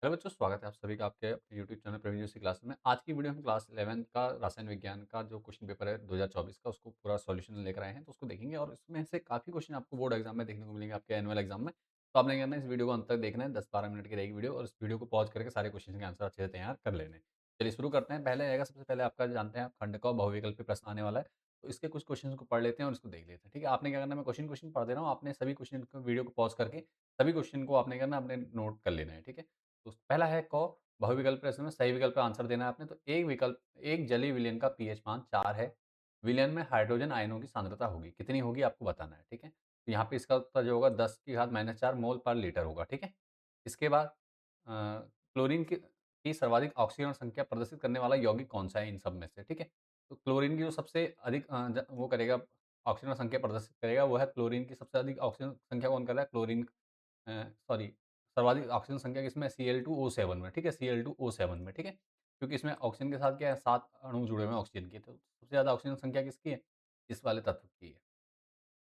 Hello बच्चों, स्वागत है आप सभी का आपके अपने YouTube channel Praveen Joshi classes में। आज की वीडियो हम क्लास 11th का रसायन विज्ञान का जो क्वेश्चन पेपर है 2024 का, उसको पूरा सॉल्यूशन लेकर आए हैं, तो उसको देखेंगे और इसमें से काफ़ी क्वेश्चन आपको बोर्ड एग्जाम में देखने को मिलेंगे, आपके एनुअल एग्जाम में। तो आपने क्या करना है, इस वीडियो को अंत तक देखना है। 10-12 मिनट की रहेगी वीडियो और इस वीडियो को पॉज करके सारे क्वेश्चन के आंसर अच्छे से तैयार कर लेने। चलिए शुरू करते हैं। पहले आएगा, सबसे पहले आपका जानते हैं आप खंड का बहुविकल्पी प्रश्न आने वाला है। तो इसके कुछ क्वेश्चन को पढ़ लेते हैं और इसको देख लेते हैं। ठीक है, आपने क्या करना है, मैं क्वेश्चन क्वेश्चन पढ़ दे रहा हूँ, आपने सभी क्वेश्चन को वीडियो को पॉज करके सभी क्वेश्चन को आपने करना है, अपने नोट कर लेना है। ठीक है, तो पहला है क, बहुविकल्प प्रश्न में सही विकल्प का आंसर देना है आपने। तो एक विकल्प, एक जलीय विलयन का पीएच मान 4 है। विलयन में हाइड्रोजन आयनों की सांद्रता होगी, कितनी होगी आपको बताना है। ठीक है, तो यहाँ पे इसका उत्तर जो होगा 10 की घात -4 मोल पर लीटर होगा। ठीक है, इसके बाद क्लोरीन की सर्वाधिक ऑक्सीजन संख्या प्रदर्शित करने वाला यौगिक कौन सा है इन सब में से। ठीक है, तो क्लोरीन की जो सबसे अधिक वो करेगा, ऑक्सीजन संख्या प्रदर्शित करेगा, वो है क्लोरीन की सबसे अधिक ऑक्सीजन संख्या कौन कर रहा है, क्लोरीन। सॉरी, सर्वाधिक ऑक्सीजन संख्या किसमें, Cl2O7 में। ठीक है, Cl2O7 में। ठीक है, क्योंकि इसमें ऑक्सीजन के साथ क्या है, 7 अणु जुड़े हुए हैं ऑक्सीजन के, तो सबसे ज़्यादा ऑक्सीजन संख्या किसकी है, इस वाले तत्व की है।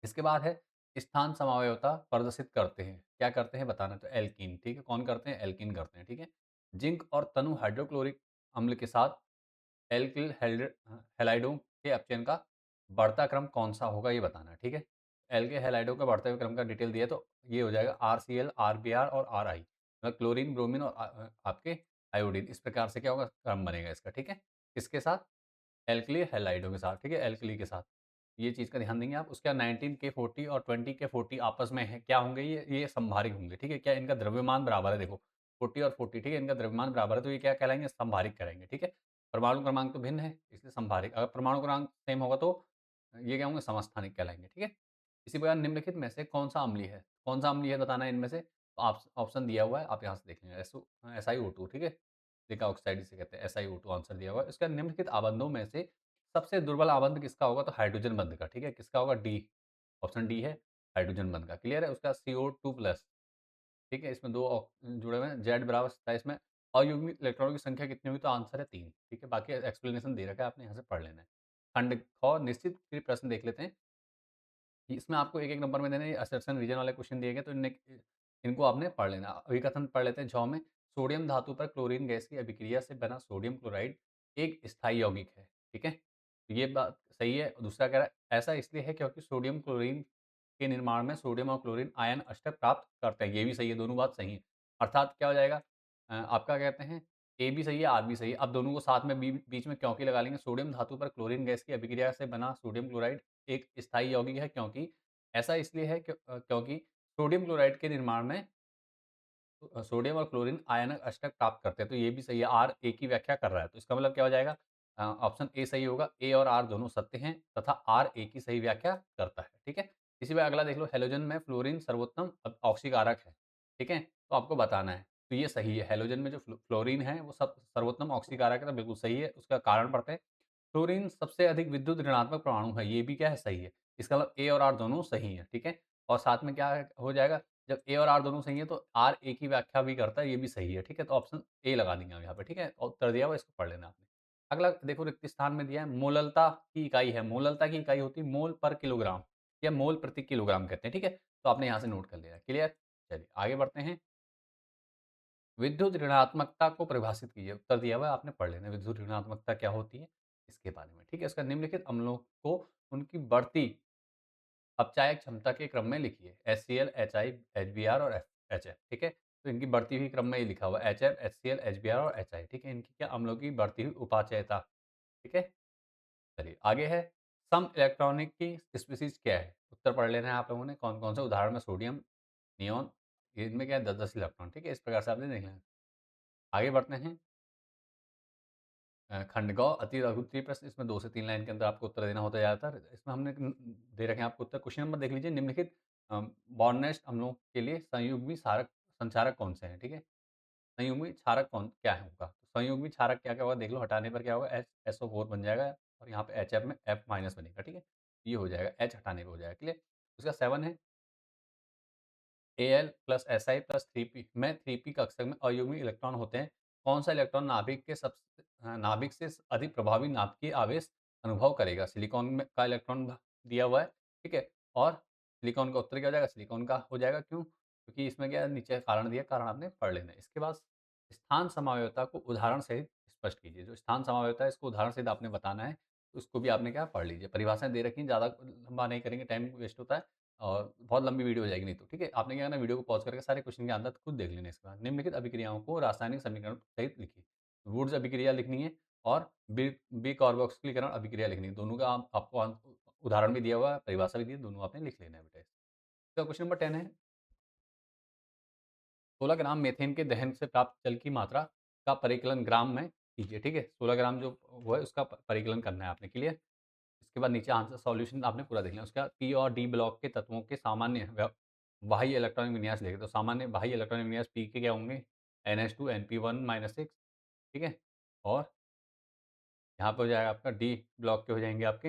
इसके बाद है स्थान समवायवता प्रदर्शित करते हैं, क्या करते हैं बताना है, तो एल्कीन। ठीक है, कौन करते हैं, एल्कीन करते हैं। ठीक है, जिंक और तनु हाइड्रोक्लोरिक अम्ल के साथ एल्किल हैलाइडों के अपचयन का बढ़ता क्रम कौन-सा होगा, ये बताना है। ठीक है, एल्किल हैलाइडों का बढ़ते हुए क्रम का डिटेल दिया है, तो ये हो जाएगा आरसीएल, आरबीआर और आरआई, मतलब क्लोरीन, ब्रोमीन और आपके आयोडीन। इस प्रकार से क्या होगा, क्रम बनेगा इसका। ठीक है, किसके साथ, एल्कली हैलाइडों के साथ। ठीक है, एल्कली के साथ, ये चीज़ का ध्यान देंगे आप। उसके बाद 19 के 40 और 20 के 40 आपस में है, क्या होंगे, ये समभारिक होंगे। ठीक है, क्या इनका द्रव्यमान बराबर है, देखो 40 और 40, ठीक है, इनका द्रव्यमान बराबर है, तो ये क्या कहलाएँगे, समभारिक कहलाएँगे। ठीक है, परमाणु क्रमांक तो भिन्न है, इसलिए समभारिक। अगर परमाणु क्रमांक सेम होगा तो ये क्या होंगे, समस्थानिक कहलाएँगे। ठीक है, इसी प्रकार निम्नलिखित में से कौन-सा अम्लीय है, कौन-सा अम्लीय है बताना है इनमें से। तो ऑप्शन दिया हुआ है, आप यहाँ से देख लेंगे। SiO2, ठीक है, सिलिका ऑक्साइड जिसे कहते हैं, SiO2 आंसर दिया हुआ है। इसका निम्नलिखित आबंधों में से सबसे दुर्बल आबंध किसका होगा, तो हाइड्रोजन बंध का। ठीक है, किसका होगा, डी, ऑप्शन डी है, हाइड्रोजन बंध का। क्लियर है, उसका CO2+। ठीक है, इसमें 2 जुड़े हुए हैं, Z बराबर 27 में अयुग्मित इलेक्ट्रॉनों की संख्या कितनी हुई, तो आंसर है 3। ठीक है, बाकी एक्सप्लेनेशन दे रखा है, आपने यहाँ से पढ़ लेना है। खंड ख निश्चित के प्रश्न देख लेते हैं। इसमें आपको एक-एक नंबर में देने असर्शन रीजन वाले क्वेश्चन दिए गए, तो इनको आपने पढ़ लेना। अभिकथन पढ़ लेते हैं। झ में सोडियम धातु पर क्लोरीन गैस की अभिक्रिया से बना सोडियम क्लोराइड एक स्थायी यौगिक है। ठीक है? तो ये बात सही है। दूसरा कह रहा है ऐसा इसलिए है क्योंकि सोडियम क्लोरीन के निर्माण में सोडियम और क्लोरीन आयन अष्टक प्राप्त करते हैं। ये भी सही है, दोनों बात सही है। अर्थात क्या हो जाएगा, आपका कहते हैं ए भी सही है, आर भी सही है। अब दोनों को साथ में बीच में क्योंकि लगा लेंगे। सोडियम धातु पर क्लोरीन गैस की अभिक्रिया से बना सोडियम क्लोराइड एक स्थायी यौगिक है, क्योंकि ऐसा इसलिए है क्योंकि सोडियम क्लोराइड के निर्माण में सोडियम और क्लोरीन आयनक अष्टक प्राप्त करते हैं। तो ये भी सही है, आर ए की व्याख्या कर रहा है, तो इसका मतलब क्या हो जाएगा, ऑप्शन ए सही होगा। ए और आर दोनों सत्य हैं तथा आर ए की सही व्याख्या करता है। ठीक है, इसी बार अगला देख लो। हैलोजन में फ्लोरीन सर्वोत्तम ऑक्सीकारक है। ठीक है, तो आपको बताना है, तो ये सही है। हैलोजन में जो फ्लोरीन है वो सब सर्वोत्तम ऑक्सीकारक है, तो बिल्कुल सही है। उसका कारण पढ़ते हैं। फ्लोरीन सबसे अधिक विद्युत ऋणात्मक परमाणु है, ये भी क्या है, सही है। इसका मतलब ए और आर दोनों सही हैं। ठीक है, और साथ में क्या हो जाएगा, जब ए और आर दोनों सही है तो आर ए की व्याख्या भी करता है, ये भी सही है। ठीक है, तो ऑप्शन ए लगा देंगे हम यहाँ पे। ठीक है, और उत्तर दिया हुआ, इसको पढ़ लेना आपने। अगला देखो, रिक्त स्थान में दिया है मोललता की इकाई है। मोललता की इकाई होती है मोल पर किलोग्राम या मोल प्रति किलोग्राम कहते हैं। ठीक है, तो आपने यहाँ से नोट कर लिया। क्लियर, चलिए आगे बढ़ते हैं। विद्युत ऋणात्मकता को परिभाषित कीजिए। उत्तर दिया हुआ है, आपने पढ़ लेना। विद्युत ऋणात्मकता क्या होती है, इसके बारे में। ठीक है, इसका निम्नलिखित अम्लों को उनकी बढ़ती अपचायक क्षमता के क्रम में लिखिए। HCl, HI, HBr और HF। ठीक है, तो इनकी बढ़ती हुई क्रम में ये लिखा हुआ है, HF, HCl, HBr और HI। ठीक है, इनकी क्या, अम्लों की बढ़ती हुई उपाचयता। ठीक है, चलिए आगे है। सम इलेक्ट्रॉनिक की स्पीशीज क्या है, उत्तर पढ़ लेना है आप लोगों ने। कौन कौन से उदाहरण में सोडियम, नियोन, इनमें क्या है, 10-10 इलेक्ट्रॉन। ठीक है, इस प्रकार से आपने देख लेना। आगे बढ़ते हैं। खंडगांव अति लघुत्तरीय प्रश्न, इसमें 2 से 3 लाइन के अंदर आपको उत्तर देना होता है ज़्यादातर। इसमें हमने दे रखे हैं आपको उत्तर। क्वेश्चन नंबर देख लीजिए। निम्नलिखित बॉर्ननेस्ट अम्लों के लिए संयुग्मी क्षारक संचारक कौन से हैं। ठीक है, संयुग्मी क्षारक कौन क्या है होगा, तो संयुग्मी क्षारक क्या क्या होगा देख लो। हटाने पर क्या होगा, SO4 बन जाएगा और यहाँ पे HF में F माइनस बनेगा। ठीक है, ये हो जाएगा, H हटाने पर हो जाएगा। क्लियर, उसका 7 है Al plus Si plus 3p में 3p कक्षक में अयुग्मी इलेक्ट्रॉन होते हैं। कौन सा इलेक्ट्रॉन नाभिक से अधिक प्रभावी नाभिकीय आवेश अनुभव करेगा। सिलिकॉन में का इलेक्ट्रॉन दिया हुआ है। ठीक है, और सिलिकॉन का उत्तर क्या हो जाएगा, सिलिकॉन का हो जाएगा। क्यों, क्योंकि इसमें क्या है, नीचे कारण दिया, कारण आपने पढ़ लेना है। इसके बाद स्थान समावयवता को उदाहरण सहित स्पष्ट कीजिए। जो स्थान समावयवता है इसको उदाहरण सहित आपने बताना है, तो उसको भी आपने क्या पढ़ लीजिए। परिभाषाएँ दे रखी हैं, ज़्यादा लंबा नहीं करेंगे, टाइम वेस्ट होता है और बहुत लंबी वीडियो हो जाएगी नहीं तो, ठीक है? आपने क्या करना है वीडियो को पॉज़ करके सारे क्वेश्चन के आंसर खुद देख लेने हैं इसके बाद। निम्नलिखित अभिक्रियाओं को रासायनिक समीकरण सहित लिखिए। वुड्स अभिक्रिया लिखनी है और बिकार्बोक्सिलीकरण अभिक्रिया लिखनी है। दोनों का आपको उदाहरण भी दिया हुआ है, परिभाषा भी दी है, दोनों आपने लिख लेना है बेटा। इसका क्वेश्चन नंबर 10 है 16 ग्राम मीथेन के दहन से प्राप्त जल की मात्रा का परिकलन ग्राम में कीजिए, ठीक है? 16 ग्राम जो वो है उसका परिकलन करना है आपने, क्लियर? इसके बाद नीचे आंसर सॉल्यूशन आपने पूरा देख लिया। उसके बाद पी और डी ब्लॉक के तत्वों के सामान्य बाह्य इलेक्ट्रॉनिक विन्यास लिखे। तो सामान्य बाह्य इलेक्ट्रॉनिक विन्यास पी के क्या होंगे? NH2 NP1-6, ठीक है? और यहाँ पे हो जाएगा आपका डी ब्लॉक के हो जाएँगे आपके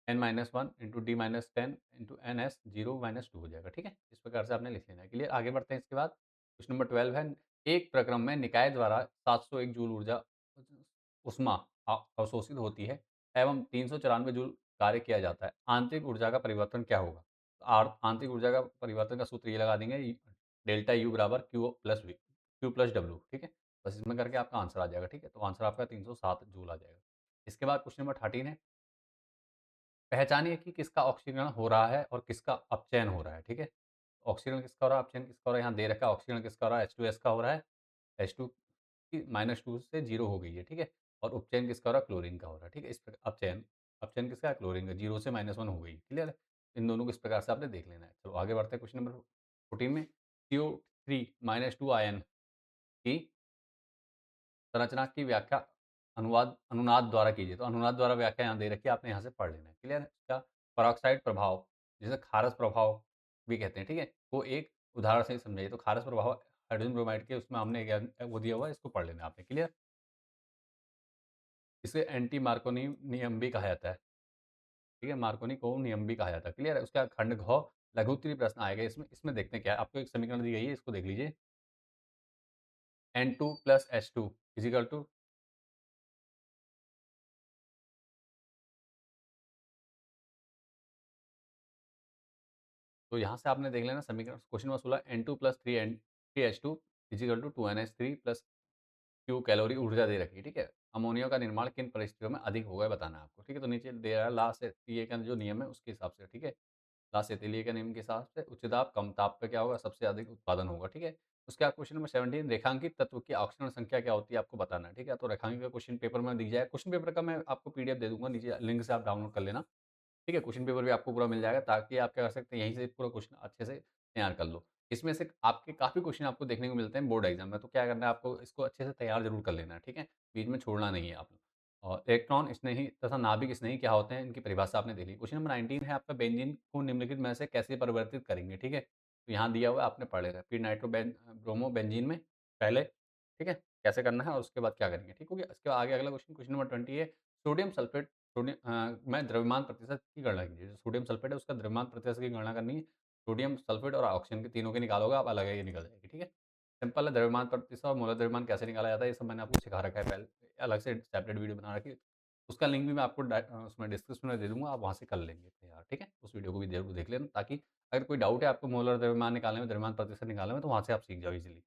n-1 into d-10 into NS 0-2 हो जाएगा, ठीक है? इस प्रकार से आपने लिख लेना है, क्लियर? आगे बढ़ते हैं इसके बाद क्वेश्चन नंबर 12 है, एक प्रक्रम में निकाय द्वारा 701 जूल ऊर्जा उष्मा अवशोषित होती है एवं 394 जूल कार्य किया जाता है। आंतरिक ऊर्जा का परिवर्तन क्या होगा? आंतरिक ऊर्जा का परिवर्तन का सूत्र ये लगा देंगे डेल्टा U बराबर Q प्लस W, ठीक है? बस इसमें करके आपका आंसर आ जाएगा, ठीक है? तो आंसर आपका 307 जूल आ जाएगा। इसके बाद क्वेश्चन नंबर 13 है, पहचानिए कि किसका ऑक्सीकरण हो रहा है और किसका अपचयन हो रहा है, ठीक है? ऑक्सीकरण किसका हो रहा है, अपचयन किसका हो रहा है, यहाँ दे रखा है ऑक्सीकरण किसका हो रहा है, H2S का हो रहा है, H2 की -2 से 0 हो गई है, ठीक है? और उपचयन किसका हो रहा है, क्लोरीन का हो रहा है, ठीक है? इस प्रकार अपचयन अपचयन किसका है, क्लोरीन का, 0 से -1 हो गई, क्लियर है? इन दोनों को इस प्रकार से आपने देख लेना है। चलो आगे बढ़ते हैं क्वेश्चन नंबर 14 में, CO3 - 2 आयन की संरचना की व्याख्या अनुनाद द्वारा कीजिए। तो अनुनाद द्वारा व्याख्या यहाँ दे रखी है, आपने यहाँ से पढ़ लेना है, क्लियर है? इसका पेरोक्साइड प्रभाव, जिसे खारस प्रभाव भी कहते हैं, ठीक है? वो एक उदाहरण से समझाइए। तो खारस प्रभाव हाइड्रोजन ब्रोमाइड के उसमें हमने ज्ञान वो दिया हुआ है, इसको पढ़ लेना है आपने, क्लियर? इसे एंटी मार्कोनी नियम भी कहा जाता है, ठीक है? मार्कोनी को नियम भी कहा जाता है, क्लियर है? उसका खंड घ लघु उत्तरीय प्रश्न आएगा इसमें। इसमें देखते हैं क्या है, आपको एक समीकरण दी गई है, इसको देख लीजिए। N2 + H2 = तो यहाँ से आपने देख लेना समीकरण question number 16 N2 + 3H2 = 2NH3 + Q calorie ऊर्जा दे रखी है, ठीक है? अमोनिया का निर्माण किन परिस्थितियों में अधिक होगा बताना है आपको, ठीक है? तो नीचे दे रहा है ला से ये का जो नियम है उसके हिसाब से, ठीक है? ला सेथिलिए के नियम के हिसाब से उच्च दाब, कम ताप पे क्या होगा? सबसे अधिक उत्पादन होगा, ठीक है? उसके बाद क्वेश्चन नंबर 17 रेखांकित तत्व की ऑक्सीजन संख्या क्या होती है आपको बताना है, ठीक है? तो रेखांकित का क्वेश्चन पेपर में दी जाए, क्वेश्चन पेपर का मैं आपको पीडीएफ दे दूँगा, नीचे लिंक से आप डाउनलोड कर लेना। ठीक है? क्वेश्चन पेपर भी आपको पूरा मिल जाएगा ताकि आप क्या कर सकते हैं यहीं से पूरा क्वेश्चन अच्छे से तैयार कर लो। इसमें से आपके काफ़ी क्वेश्चन आपको देखने को मिलते हैं बोर्ड एग्ज़ाम में, तो क्या करना है आपको इसको अच्छे से तैयार ज़रूर कर लेना है, ठीक है? बीच में छोड़ना नहीं है आपने। और इलेक्ट्रॉन स्नेही तथा नाभिक स्नेही क्या होते हैं? इनकी परिभाषा आपने देख ली। क्वेश्चन नंबर 19 है आपका बेंजीन को निम्नलिखित में से कैसे परिवर्तित करेंगे? ठीक है? तो यहाँ दिया हुआ है आपने पढ़ लेना है। फिर ब्रोमो बेंजीन में पहले, ठीक है? कैसे करना है और उसके बाद क्या करेंगे, ठीक हो गया? इसके बाद आगे अगला क्वेश्चन, क्वेश्चन नंबर 20 है सोडियम सल्फेट में द्रव्यमान प्रतिशत की गणना कीजिए। जो सोडियम सल्फेट है उसका द्रव्यमान प्रतिशत की गणना करनी है। सोडियम सल्फेट और ऑक्सीजन के तीनों के निकालोगे आप, अलग है ये निकल जाएगी, ठीक है? सिंपल है, द्रव्यमान प्रतिशत और मोलर द्रव्यमान कैसे निकाला जाता है ये सब मैंने आपको सिखा रखा है पहले, अलग से सेपरेट वीडियो बना रखी है। उसका लिंक भी मैं आपको उसमें डिस्क्रिप्शन में दे दूँगा, आप वहाँ से कर लेंगे तैयार, ठीक है? उस वीडियो को भी ज़रूर देख लेना ताकि अगर कोई डाउट है आपको मोलर द्रव्यमान निकालने में, द्रव्यमान प्रतिशत निकालने में, तो वहाँ से आप सीख जाओ ईज़िली।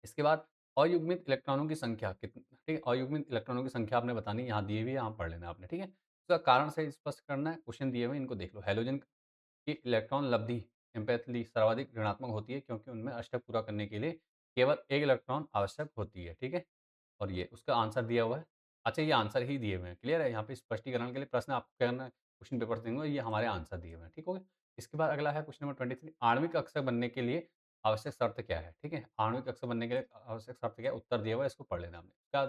इसके बाद अयुग्मित इलेक्ट्रॉनों की संख्या कितनी, ठीक है? अयुग्मित इलेक्ट्रॉनों की संख्या आपने बतानी है, यहाँ दी हुई है, यहाँ पढ़ लेना है आपने, ठीक है? इसका कारण से स्पष्ट करना है, क्वेश्चन दिए हुए हैं, इनको देख लो। हैलोजन की इलेक्ट्रॉन लब्धि एम्पैथली सर्वाधिक ऋणात्मक होती है क्योंकि उनमें अष्टक पूरा करने के लिए केवल 1 इलेक्ट्रॉन आवश्यक होती है, ठीक है? और ये उसका आंसर दिया हुआ है। अच्छा, ये आंसर ही दिए हुए हैं, क्लियर है? यहाँ पे स्पष्टीकरण के लिए प्रश्न आपको क्या करना है, क्वेश्चन पेपर से देंगे, ये हमारे आंसर दिए हुए हैं, ठीक हो गया? इसके बाद अगला है क्वेश्चन नंबर 23 आणविक कक्षक बनने के लिए आवश्यक शर्त क्या है? ठीक है? आणविक कक्षक बनने के लिए आवश्यक शर्त क्या है? उत्तर दिया हुआ है, इसको पढ़ लेना आपने। इसका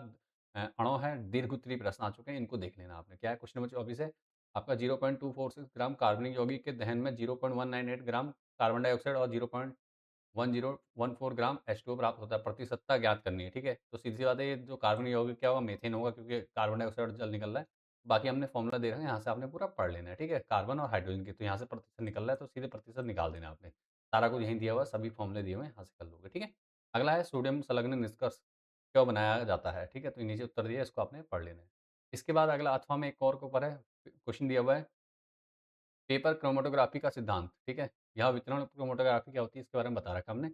अणु है, दीर्घ उत्तरीय प्रश्न आ चुके हैं, इनको देख लेना आपने। क्या है क्वेश्चन नंबर 24 है, आपका 0.246 ग्राम कार्बनिक यौगिक के दहन में 0.198 ग्राम कार्बन डाइऑक्साइड और 0.1014 ग्राम H2O प्राप्त होता है, प्रतिशतता ज्ञात करनी है, ठीक है? तो सीधी सी बात है, ये जो कार्बन यौगिक क्या होगा, मीथेन होगा क्योंकि कार्बन डाइऑक्साइड जल निकल रहा है। बाकी हमने फॉर्मूला दे रखा है, यहाँ से आपने पूरा पढ़ लेना है, ठीक है? कार्बन और हाइड्रोजन की, तो यहाँ से प्रतिशत निकल रहा है, तो सीधे प्रतिशत निकाल देना है आपने। सारा कुछ यहीं दिया हुआ है, सभी फॉर्मूले दिए हुए हैं, यहाँ से कर लोगे, ठीक है? अगला है सोडियम संलग्न निष्कर्ष क्यों बनाया जाता है, ठीक है? तो नीचे उत्तर दिया है, इसको आपने पढ़ लेना है। इसके बाद अगला अथवा में एक और के ऊपर है, क्वेश्चन दिया हुआ है, पेपर क्रोमैटोग्राफी का सिद्धांत, ठीक है? यह वितरण क्रोमैटोग्राफी क्या होती है, इसके बारे में बता रखा है हमने।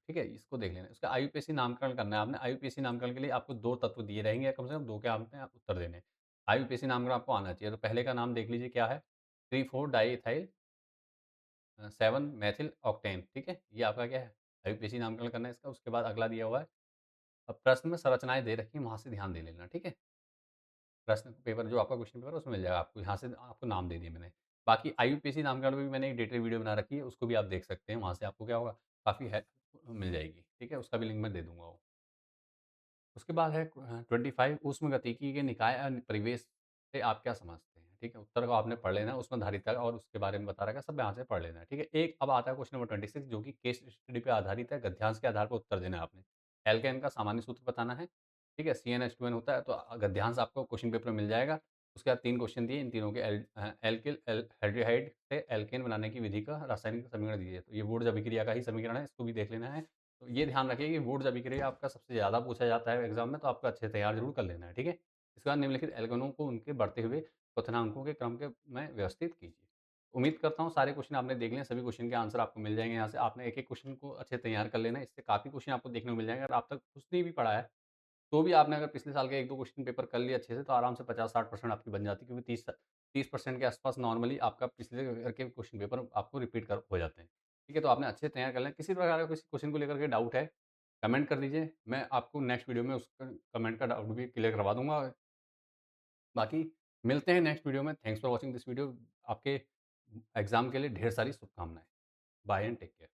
ठीक है? इसको देख लेना। उसका आईयूपीएसी नामकरण करना है आपने। आईयूपीएसी नामकरण के लिए आपको 2 तत्व दिए रहेंगे, कम से कम 2 के आपने उत्तर देने हैं। आईयूपीएसी नामकरण आपको आना चाहिए। तो पहले का नाम देख लीजिए क्या है? 3,4 डाइइथाइल 7 मेथिल ऑक्टेन, ठीक है? ये आपका क्या है? आईयूपीएसी नामकरण करना है इसका। उसके बाद अगला दिया हुआ है, अब प्रश्न में संरचनाएँ दे रखी हैं, वहाँ से ध्यान दे लेना, ठीक है? प्रश्न पेपर जो आपका क्वेश्चन पेपर है उसमें मिल जाएगा आपको, यहाँ से आपको नाम दे दिए मैंने। बाकी आईयूपीएसी नामकरण में भी मैंने एक डिटेल वीडियो बना रखी है, उसको भी आप देख सकते हैं, वहाँ से आपको क्या होगा, काफ़ी हेल्प मिल जाएगी, ठीक है? उसका भी लिंक मैं दे दूँगा वो। उसके बाद है 25 ऊष्मगतिकी के निकाय परिवेश से आप क्या समझते हैं? ठीक है? उत्तर को आपने पढ़ लेना है, ऊष्मधारिता और उसके बारे में बता रखा है, सब यहाँ से पढ़ लेना है, ठीक है? एक अब आता है क्वेश्चन नंबर 26 जो कि केस स्टडी पे आधारित है, गद्यांश के आधार पर उत्तर देना है आपने। एल्केन का सामान्य सूत्र बताना है, ठीक है? CnH2n होता है, तो गद्यांश आपको क्वेश्चन पेपर में मिल जाएगा। उसके बाद 3 क्वेश्चन दिए, इन तीनों के एल्किल एल्डिहाइड से एल्केन बनाने की विधि का रासायनिक समीकरण दीजिए। तो ये वुड्स अभिक्रिया का ही समीकरण है, इसको भी देख लेना है। तो ये ध्यान रखिए कि वुड्स अभिक्रिया आपका सबसे ज़्यादा पूछा जाता है एग्ज़ाम में, तो आपको अच्छे से तैयार ज़रूर कर लेना है, ठीक है? इसके बाद निम्नलिखित एल्केनों को उनके बढ़ते हुए क्वथनांकों के क्रम के में व्यवस्थित कीजिए। उम्मीद करता हूँ सारे क्वेश्चन आपने देख लिए हैं, सभी क्वेश्चन के आंसर आपको मिल जाएँगे यहाँ से। आपने एक-एक क्वेश्चन को अच्छे से तैयार कर लेना है, इससे काफ़ी क्वेश्चन आपको देखने को मिल जाएँगे। अगर आप तक कुछ नहीं भी पढ़ा है, तो भी आपने अगर पिछले साल के 1-2 क्वेश्चन पेपर कर लिए अच्छे से, तो आराम से 50-60% आपकी बन जाती है, क्योंकि 30% के आस-पास नॉर्मली आपका पिछले ईयर के क्वेश्चन पेपर आपको रिपीट कर हो जाते हैं। ठीक है? तो आपने अच्छे से तैयार कर लें। किसी प्रकार का किसी क्वेश्चन को लेकर के डाउट है, कमेंट कर दीजिए। मैं आपको नेक्स्ट वीडियो में उसका कमेंट का डाउट भी क्लियर करवा दूँगा। बाकी मिलते हैं नेक्स्ट वीडियो में। Thanks for watching this video. आपके एग्ज़ाम के लिए ढेर सारी शुभकामनाएँ। Bye and take care.